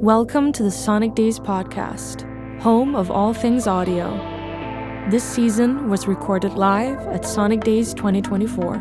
Welcome to the Sonic Days podcast, home of all things audio. This season was recorded live at Sonic Days 2024.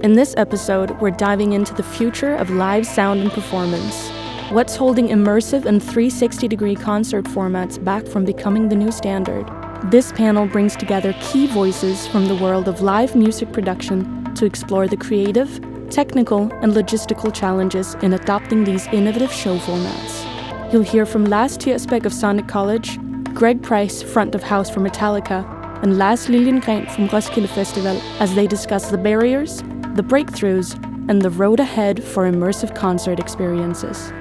In this episode, we're diving into the future of live sound and performance. What's holding immersive and 360-degree concert formats back from becoming the new standard? This panel brings together key voices from the world of live music production to explore the creative, technical, and logistical challenges in adopting these innovative show formats. You'll hear from Lars Tirsbæk of Sonic College, Greg Price, front of house for Metallica, and Lars Liliengren from Roskilde Festival as they discuss the barriers, the breakthroughs, and the road ahead for immersive concert experiences.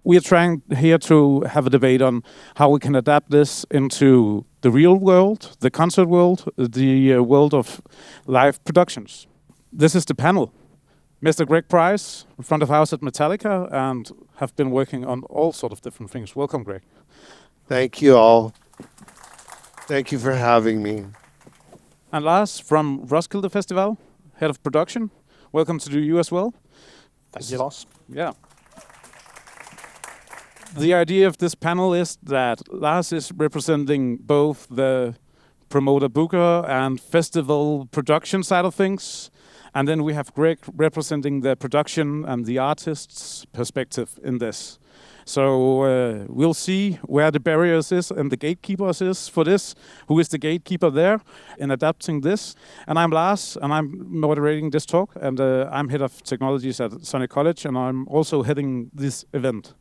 We are trying here to have a debate on how we can adapt this into the real world, the concert world, the world of live productions. This is the panel. Mr. Greg Price, front of house at Metallica, and have been working on all sort of different things. Welcome, Greg. Thank you all. Thank you for having me. And Lars from Roskilde Festival, head of production. Welcome to you as well. Thank you, Lars. Yeah. The idea of this panel is that Lars is representing both the promoter booker and festival production side of things. And then we have Greg representing the production and the artist's perspective in this. So we'll see where the barriers is and the gatekeepers is for this. Who is the gatekeeper there in adapting this? And I'm Lars, and I'm moderating this talk. And I'm head of technologies at Sonic College, and I'm also heading this event.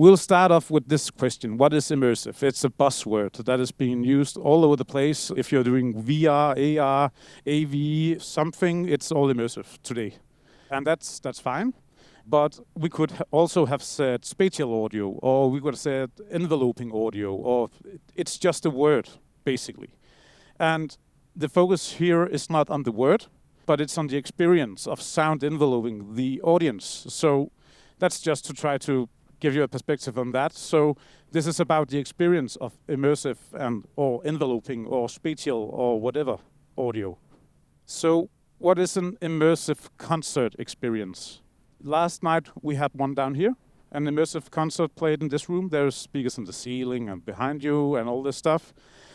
We'll start off with this question. What is immersive? It's a buzzword that is being used all over the place. If you're doing VR, AR, AV, something, it's all immersive today. And that's fine. But we could also have said spatial audio, or we could have said enveloping audio, or it's just a word, basically. And the focus here is not on the word, but it's on the experience of sound enveloping the audience. So that's just to try to give you a perspective on that. So this is about the experience of immersive and or enveloping or spatial or whatever audio. So what is an immersive concert experience? Last night we had one down here, an immersive concert played in this room. There's speakers in the ceiling and behind you and all this stuff.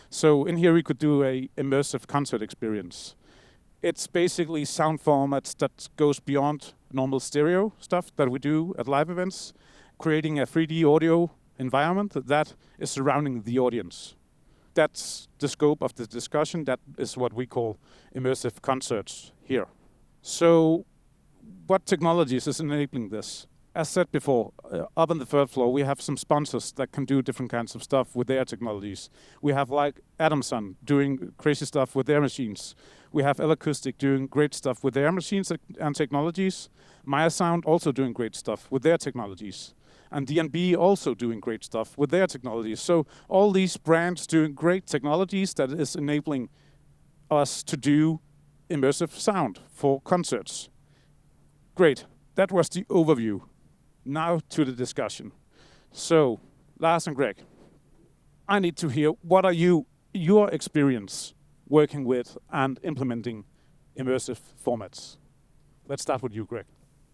So in here we could do a immersive concert experience. It's basically sound formats that goes beyond normal stereo stuff that we do at live events, creating a 3D audio environment that is surrounding the audience. That's the scope of the discussion. That is what we call immersive concerts here. So what technologies is enabling this? As said before, up on the third floor, we have some sponsors that can do different kinds of stuff with their technologies. We have like Adamson doing crazy stuff with their machines. We have L-Acoustic doing great stuff with their machines and technologies. Maya Sound also doing great stuff with their technologies. And D&B also doing great stuff with their technologies. So all these brands doing great technologies that is enabling us to do immersive sound for concerts. Great, that was the overview. Now to the discussion. So, Lars and Greg, I need to hear what are your experience working with and implementing immersive formats. Let's start with you, Greg.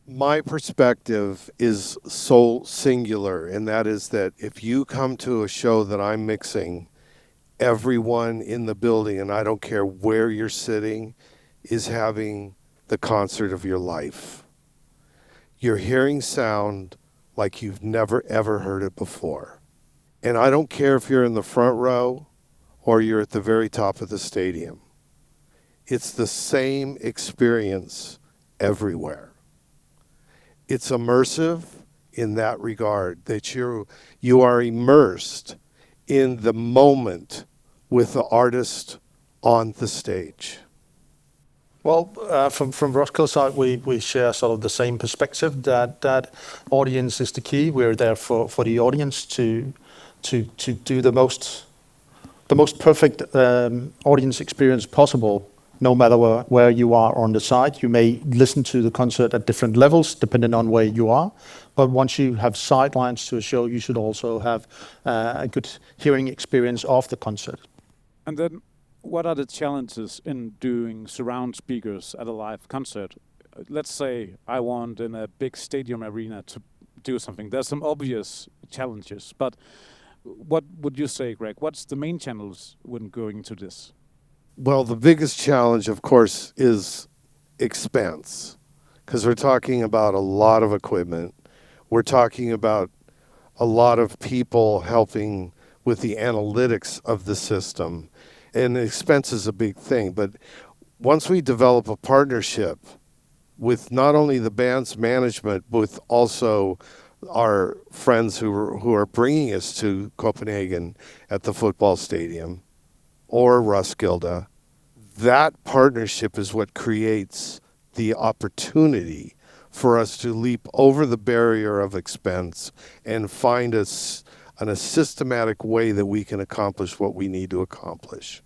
My perspective is so singular, and that is that if you come to a show that I'm mixing, everyone in the building, and I don't care where you're sitting, is having the concert of your life. You're hearing sound like you've never ever heard it before. And I don't care if you're in the front row or you're at the very top of the stadium. It's the same experience everywhere. It's immersive in that regard, that you are immersed in the moment with the artist on the stage. Well, from Roskilde side, we share sort of the same perspective that audience is the key. We're there for the audience to do the most perfect audience experience possible. No matter where you are on the site, you may listen to the concert at different levels depending on where you are. But once you have sidelines to a show, you should also have a good hearing experience of the concert. And then what are the challenges in doing surround speakers at a live concert? let's say I want in a big stadium arena to do something. There's some obvious challenges, but what would you say, Greg? What's the main challenge when going to this? Well, the biggest challenge, of course, is expense, because we're talking about a lot of equipment. We're talking about a lot of people helping with the analytics of the system. And expense is a big thing. But once we develop a partnership with not only the band's management, but with also our friends who are bringing us to Copenhagen at the football stadium or Roskilde, that partnership is what creates the opportunity for us to leap over the barrier of expense and find us in a systematic way that we can accomplish what we need to accomplish.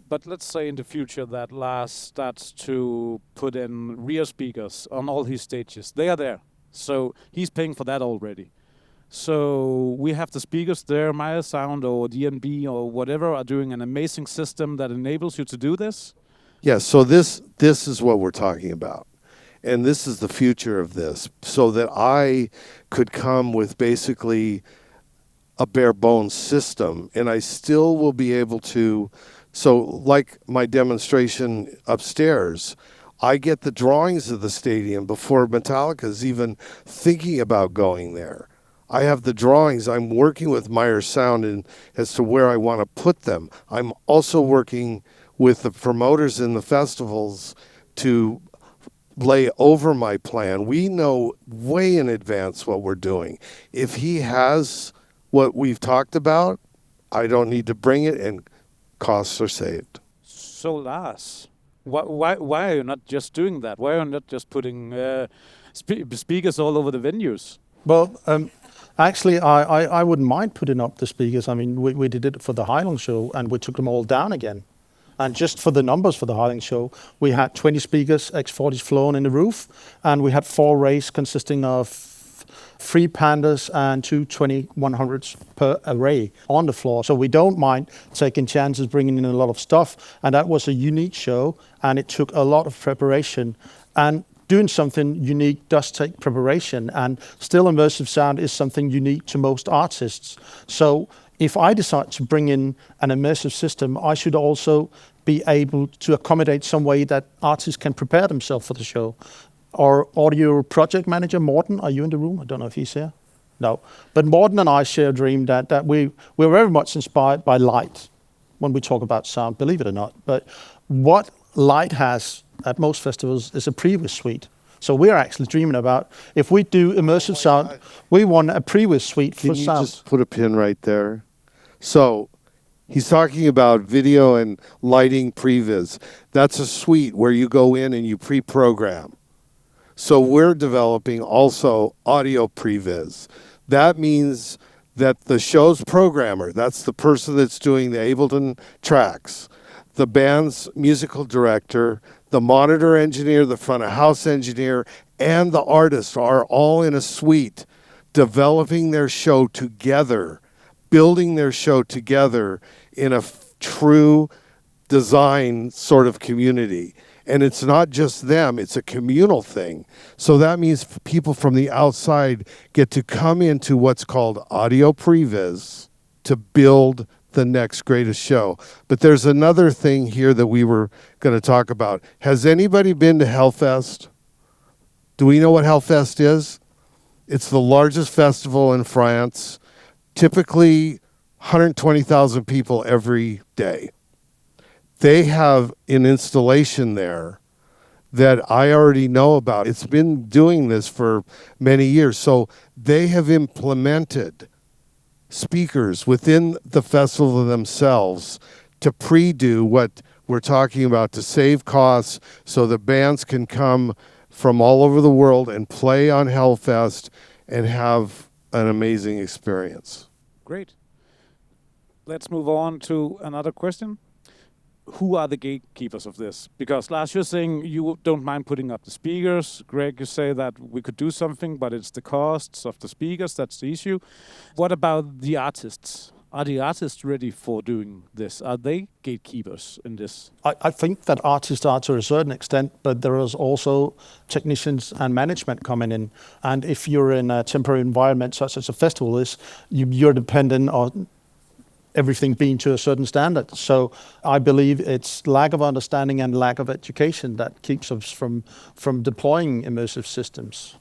But let's say in the future that Lars starts to put in rear speakers on all his stages. They are there. So he's paying for that already. So we have the speakers there, Maya Sound or DNB or whatever are doing an amazing system that enables you to do this. Yeah, so this is what we're talking about. And this is the future of this, so that I could come with basically a bare bones system, and I still will be able to, so like my demonstration upstairs, I get the drawings of the stadium before Metallica's even thinking about going there. I have the drawings. I'm working with Meyer Sound as to where I want to put them. I'm also working with the promoters in the festivals to lay over my plan. We know way in advance what we're doing. If he has what we've talked about, I don't need to bring it, and costs are saved. So Lars, why are you not just doing that? Why are you not just putting speakers all over the venues? Well, actually, I wouldn't mind putting up the speakers. I mean, we did it for the Highland show, and we took them all down again. And just for the numbers for the Highland show, we had 20 speakers, X40s flown in the roof, and we had 4 arrays consisting of 3 Pandas and 2 2100s per array on the floor. So we don't mind taking chances, bringing in a lot of stuff. And that was a unique show, and it took a lot of preparation. And doing something unique does take preparation, and still immersive sound is something unique to most artists. So if I decide to bring in an immersive system, I should also be able to accommodate some way that artists can prepare themselves for the show. Our audio project manager, Morten, are you in the room? I don't know if he's here. No. But Morten and I share a dream that we're very much inspired by light when we talk about sound, believe it or not. But what light has at most festivals is a previous suite. So we're actually dreaming about, if we do immersive sound, we want a previous suite for sound. Can you just put a pin right there? So he's talking about video and lighting previs. That's a suite where you go in and you pre-program. So we're developing also audio previs. That means that the show's programmer, that's the person that's doing the Ableton tracks, the band's musical director, the monitor engineer, the front of house engineer, and the artist are all in a suite developing their show together, building their show together in a true design sort of community. And it's not just them, it's a communal thing. So that means people from the outside get to come into what's called audio previs to build the next greatest show. But there's another thing here that we were going to talk about. Has anybody been to Hellfest? Do we know what Hellfest is? It's the largest festival in France. Typically 120,000 people every day. They have an installation there that I already know about. It's been doing this for many years. So they have implemented speakers within the festival themselves to pre-do what we're talking about, to save costs so the bands can come from all over the world and play on Hellfest and have an amazing experience. Great. Let's move on to another question. Who are the gatekeepers of this? Because Lars, you're saying you don't mind putting up the speakers. Greg, you say that we could do something, but it's the costs of the speakers that's the issue. What about the artists? Are the artists ready for doing this? Are they gatekeepers in this? I think that artists are to a certain extent, but there is also technicians and management coming in. And if you're in a temporary environment such as a festival is, you're dependent on everything being to a certain standard. So I believe it's lack of understanding and lack of education that keeps us from deploying immersive systems.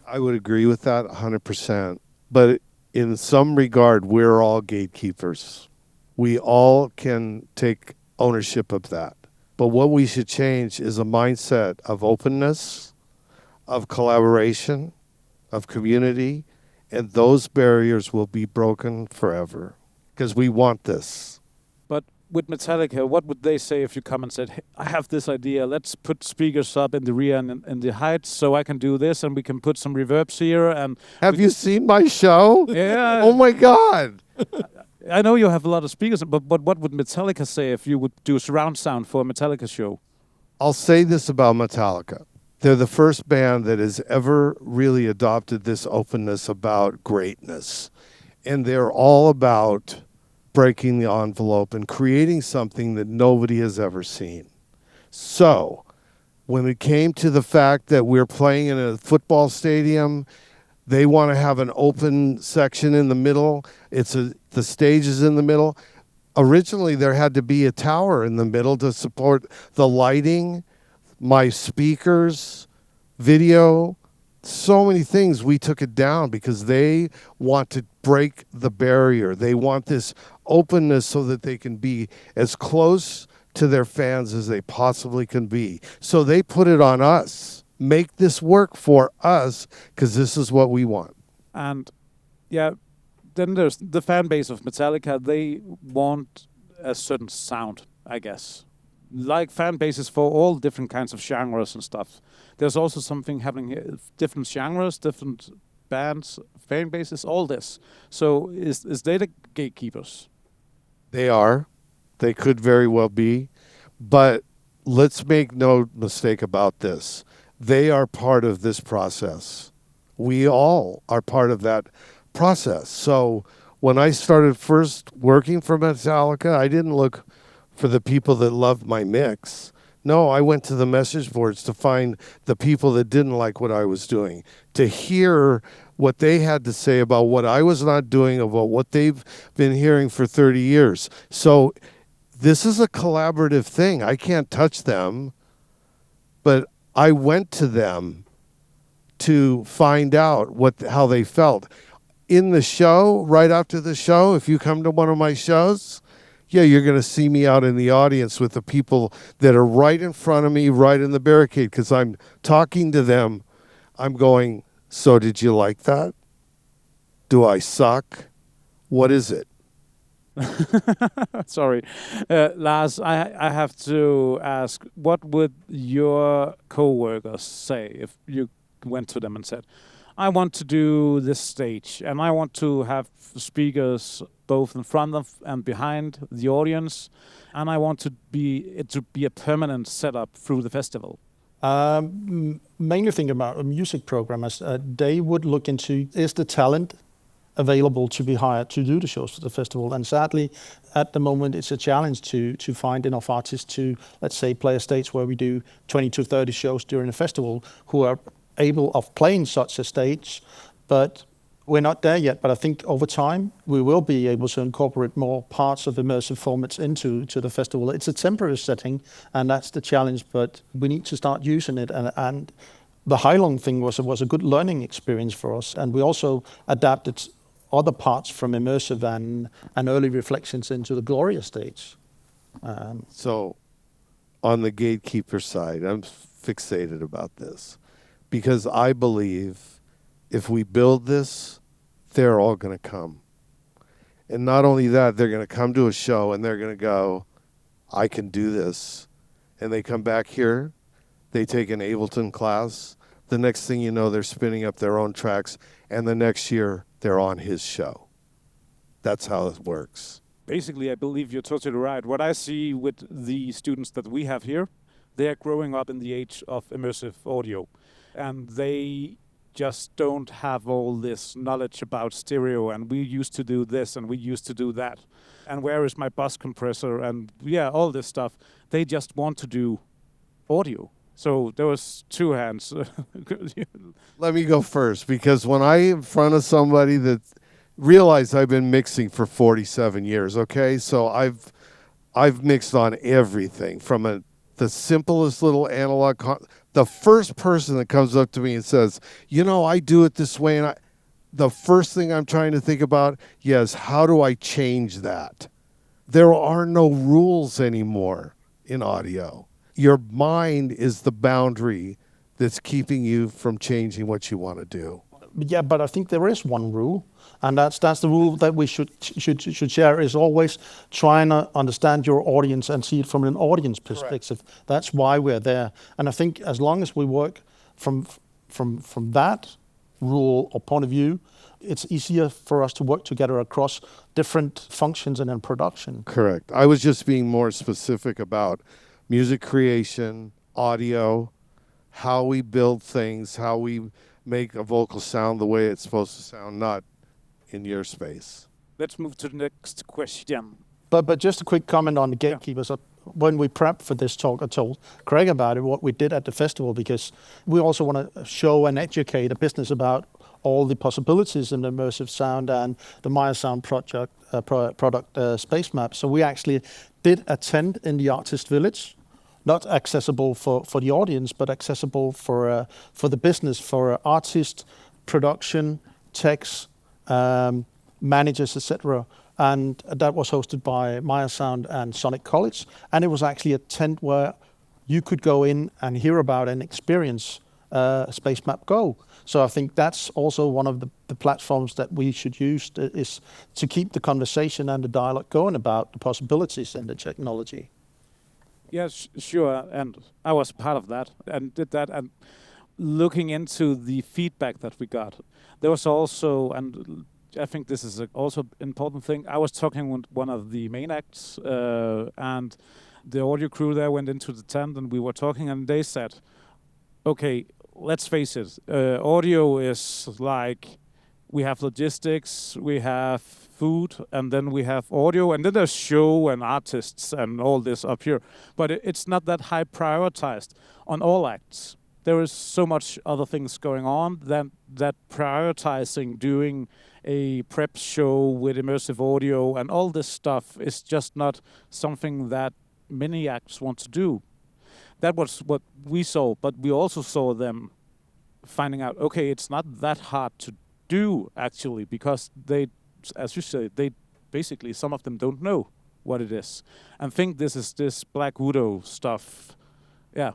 I would agree with that 100%. But in some regard, we're all gatekeepers. We all can take ownership of that. But what we should change is a mindset of openness, of collaboration, of community, and those barriers will be broken forever because we want this. But with Metallica, what would they say if you come and said, hey, I have this idea, let's put speakers up in the rear and in the heights so I can do this and we can put some reverbs here and... Have you seen my show? Yeah. Oh my God. I know you have a lot of speakers, but what would Metallica say if you would do surround sound for a Metallica show? I'll say this about Metallica. They're the first band that has ever really adopted this openness about greatness. And they're all about breaking the envelope and creating something that nobody has ever seen. So, when it came to the fact that we're playing in a football stadium, they want to have an open section in the middle. The stage is in the middle. Originally, there had to be a tower in the middle to support the lighting, my speakers, video, so many things. We took it down because they want to break the barrier. They want this openness so that they can be as close to their fans as they possibly can be. So they put it on us. Make this work for us because this is what we want. And yeah, then there's the fan base of Metallica. They want a certain sound, I guess. Like fan bases for all different kinds of genres and stuff. There's also something happening here, different genres, different bands, fan bases, all this. So is they the gatekeepers? They are. They could very well be. But let's make no mistake about this. They are part of this process. We all are part of that process. So when I started first working for Metallica, I didn't look for the people that loved my mix. No, I went to the message boards to find the people that didn't like what I was doing, to hear what they had to say about what I was not doing, about what they've been hearing for 30 years. So this is a collaborative thing. I can't touch them, but I went to them to find out how they felt. In the show, right after the show, if you come to one of my shows, yeah, you're going to see me out in the audience with the people that are right in front of me, right in the barricade, because I'm talking to them. I'm going, so did you like that? Do I suck? What is it? Sorry. Lars, I have to ask, what would your co-workers say if you went to them and said, I want to do this stage and I want to have speakers both in front of and behind the audience and I want it to be a permanent setup through the festival? Mainly thinking about music programmers, they would look into, is the talent available to be hired to do the shows for the festival? And sadly, at the moment, it's a challenge to find enough artists to, let's say, play a stage where we do 20 to 30 shows during a festival who are able of playing such a stage. But we're not there yet. But I think over time, we will be able to incorporate more parts of immersive formats into the festival. It's a temporary setting, and that's the challenge. But we need to start using it. And the Heilong thing was a good learning experience for us. And we also adapted other parts from immersive and early reflections into the Gloria stage. So on the gatekeeper side, I'm fixated about this because I believe if we build this, they're all going to come. And not only that, they're going to come to a show and they're going to go, I can do this. And they come back here, they take an Ableton class. The next thing you know, they're spinning up their own tracks. And the next year, they're on his show. That's how it works. Basically, I believe you're totally right. What I see with the students that we have here, they are growing up in the age of immersive audio. And they just don't have all this knowledge about stereo, and we used to do this and we used to do that. And where is my bus compressor? And yeah, all this stuff. They just want to do audio. So there was two hands. Let me go first, because when I'm in front of somebody that realize I've been mixing for 47 years, okay? So I've mixed on everything from the simplest little analog. The first person that comes up to me and says, I do it this way, and the first thing I'm trying to think about, yes, how do I change that? There are no rules anymore in audio. Your mind is the boundary that's keeping you from changing what you want to do. Yeah, but I think there is one rule, and that's the rule that we should share, is always trying to understand your audience and see it from an audience perspective. Correct. That's why we're there. And I think as long as we work from that rule or point of view, it's easier for us to work together across different functions and in production. Correct. I was just being more specific about music creation, audio, how we build things, how we make a vocal sound the way it's supposed to sound, not in your space. Let's move to the next question. But just a quick comment on the gatekeepers. Yeah. When we prepped for this talk, I told Craig about it, what we did at the festival, because we also want to show and educate a business about all the possibilities in the immersive sound and the Maya Sound product space map. So we actually did attend in the artist village, not accessible for the audience, but accessible for the business, for artists, production, techs, managers, etc. And that was hosted by Maya Sound and Sonic College. And it was actually a tent where you could go in and hear about and experience Space Map Go. So I think that's also one of the platforms that we should use is to keep the conversation and the dialogue going about the possibilities and the technology. Yes, sure. And I was part of that and did that. And looking into the feedback that we got, there was also, and I think this is also an important thing, I was talking with one of the main acts and the audio crew there went into the tent and we were talking and they said, okay, let's face it, audio is like, we have logistics, we have food, and then we have audio, and then there's show and artists and all this up here. But it's not that high prioritized on all acts. There is so much other things going on that prioritizing doing a prep show with immersive audio and all this stuff is just not something that many acts want to do. That was what we saw, but we also saw them finding out, okay, it's not that hard to do actually, because they, as you say, they basically, some of them don't know what it is and think this is this Black Widow stuff. Yeah.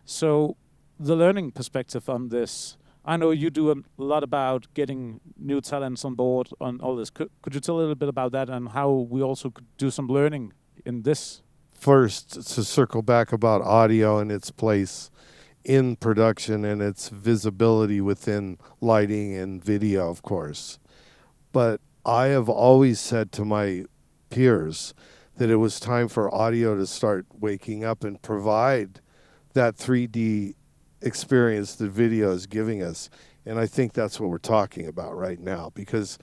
So the learning perspective on this, I know you do a lot about getting new talents on board on all this. Could you tell a little bit about that and how we also could do some learning in this? First, to circle back about audio and its place in production and its visibility within lighting and video, of course. But I have always said to my peers that it was time for audio to start waking up and provide that 3D experience that video is giving us. And I think that's what we're talking about right now, because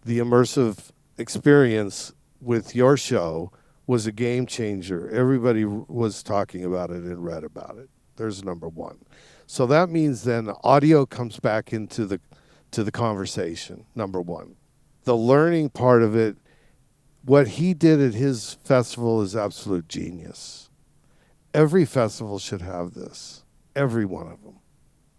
the immersive experience with your show was a game changer. Everybody was talking about it and read about it. There's number one. So that means then audio comes back into the conversation, number one. The learning part of it, what he did at his festival is absolute genius. Every festival should have this, every one of them,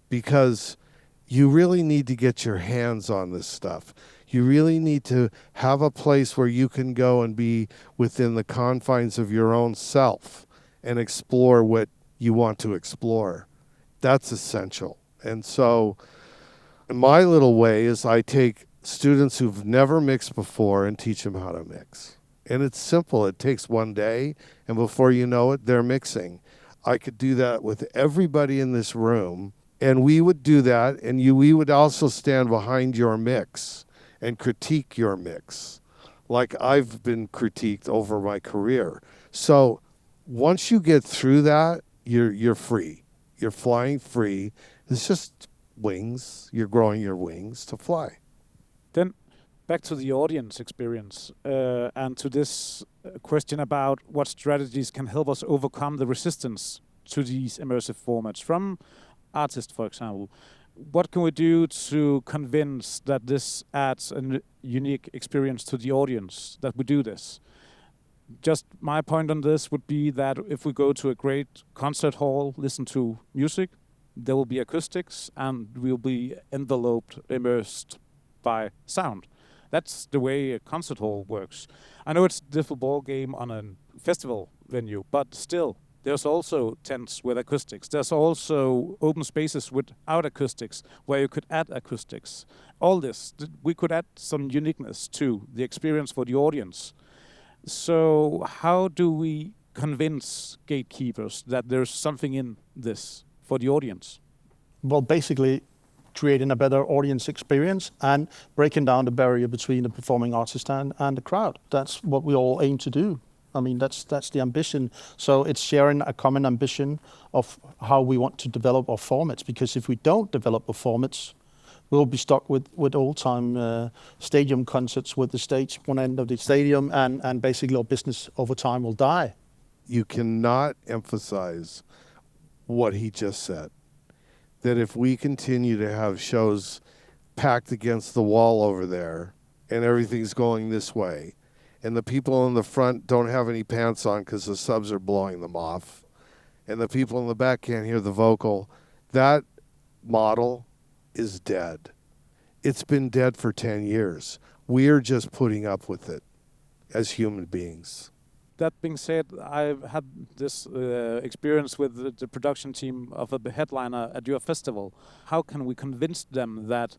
because you really need to get your hands on this stuff. You really need to have a place where you can go and be within the confines of your own self and explore what you want to explore. That's essential. And so my little way is I take students who've never mixed before and teach them how to mix. And it's simple. It takes one day, and before you know it, they're mixing. I could do that with everybody in this room, and we would do that, and we would also stand behind your mix and critique your mix, like I've been critiqued over my career. So once you get through that, you're free. You're flying free. It's just wings. You're growing your wings to fly. Then back to the audience experience and to this question about what strategies can help us overcome the resistance to these immersive formats from artists, for example. What can we do to convince that this adds a unique experience to the audience, that we do this? Just my point on this would be that if we go to a great concert hall, listen to music, there will be acoustics and we'll be enveloped, immersed by sound. That's the way a concert hall works. I know it's a different ball game on a festival venue, but still, there's also tents with acoustics. There's also open spaces without acoustics where you could add acoustics. All this, we could add some uniqueness to the experience for the audience. So how do we convince gatekeepers that there's something in this for the audience? Well, basically creating a better audience experience and breaking down the barrier between the performing artist and the crowd. That's what we all aim to do. I mean, that's the ambition. So it's sharing a common ambition of how we want to develop our formats, because if we don't develop our formats, we'll be stuck with old-time stadium concerts with the stage one end of the stadium, and basically our business over time will die. You cannot emphasize what he just said, that if we continue to have shows packed against the wall over there and everything's going this way, and the people in the front don't have any pants on because the subs are blowing them off, and the people in the back can't hear the vocal, that model is dead. It's been dead for 10 years. We're just putting up with it as human beings. That being said, I've had this experience with the production team of a headliner at your festival. How can we convince them that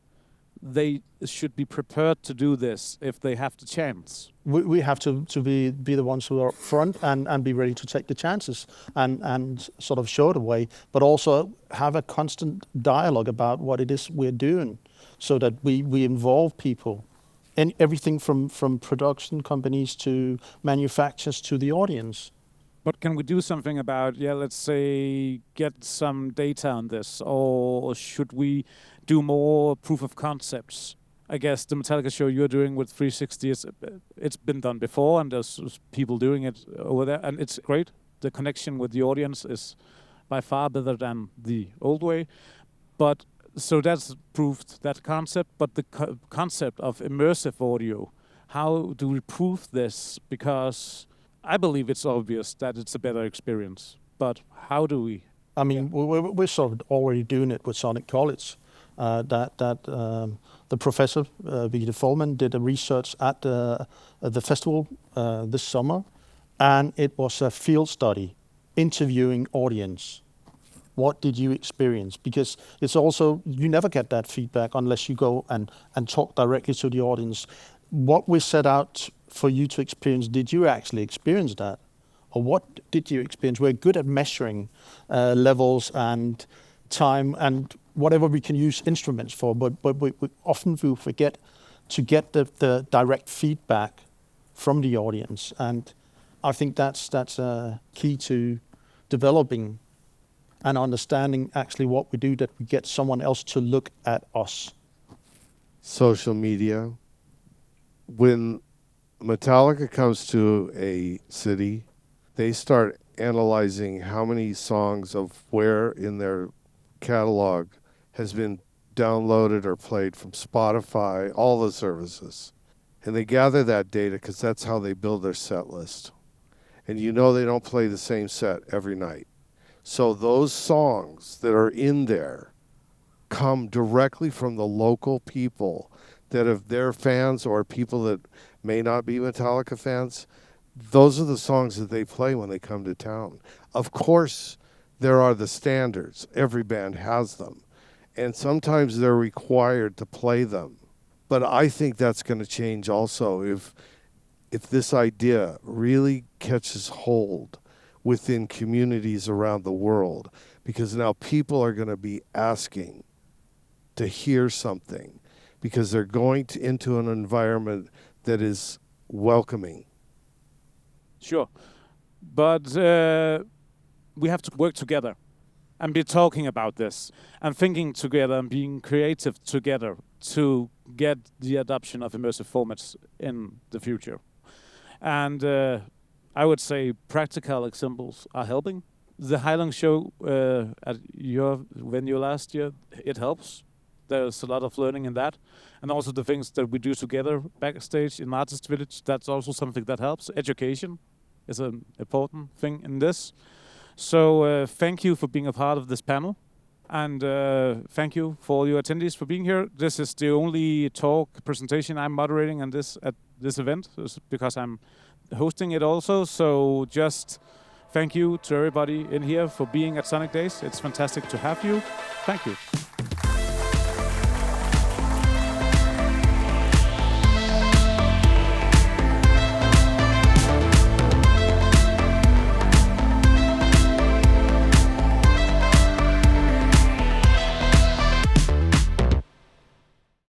they should be prepared to do this if they have the chance? We have to be the ones who are up front and be ready to take the chances and sort of show the way, but also have a constant dialogue about what it is we're doing, so that we involve people. And everything from production companies to manufacturers to the audience. But can we do something about, let's say, get some data on this? Or should we do more proof of concepts? I guess the Metallica show you're doing with 360, it's been done before, and there's people doing it over there, and it's great. The connection with the audience is by far better than the old way. But so that's proved that concept, but the concept of immersive audio, how do we prove this? Because I believe it's obvious that it's a better experience, but how do we? I mean, we're sort of already doing it with Sonic College. The professor, Vicky Folman, did a research at the festival this summer, and it was a field study interviewing audience. What did you experience? Because it's also, you never get that feedback unless you go and talk directly to the audience. What we set out for you to experience, did you actually experience that? Or what did you experience? We're good at measuring levels and time and whatever we can use instruments for, but we often forget to get the direct feedback from the audience. And I think that's key to developing and understanding actually what we do, that we get someone else to look at us. Social media. When Metallica comes to a city, they start analyzing how many songs of where in their catalog has been downloaded or played from Spotify, all the services. And they gather that data because that's how they build their set list. And you know they don't play the same set every night. So those songs that are in there come directly from the local people that, if they're fans or people that may not be Metallica fans, those are the songs that they play when they come to town. Of course, there are the standards. Every band has them. And sometimes they're required to play them. But I think that's going to change also if this idea really catches hold within communities around the world, because now people are going to be asking to hear something because they're going into an environment that is welcoming. Sure. But we have to work together. and be talking about this and thinking together and being creative together to get the adoption of immersive formats in the future. And I would say practical examples are helping. The Highland show at your venue last year, it helps. There's a lot of learning in that. And also the things that we do together backstage in Artist Village, that's also something that helps. Education is an important thing in this. So thank you for being a part of this panel. And thank you for all your attendees for being here. This is the only talk presentation I'm moderating at this event because I'm hosting it also. So just thank you to everybody in here for being at Sonic Days. It's fantastic to have you. Thank you.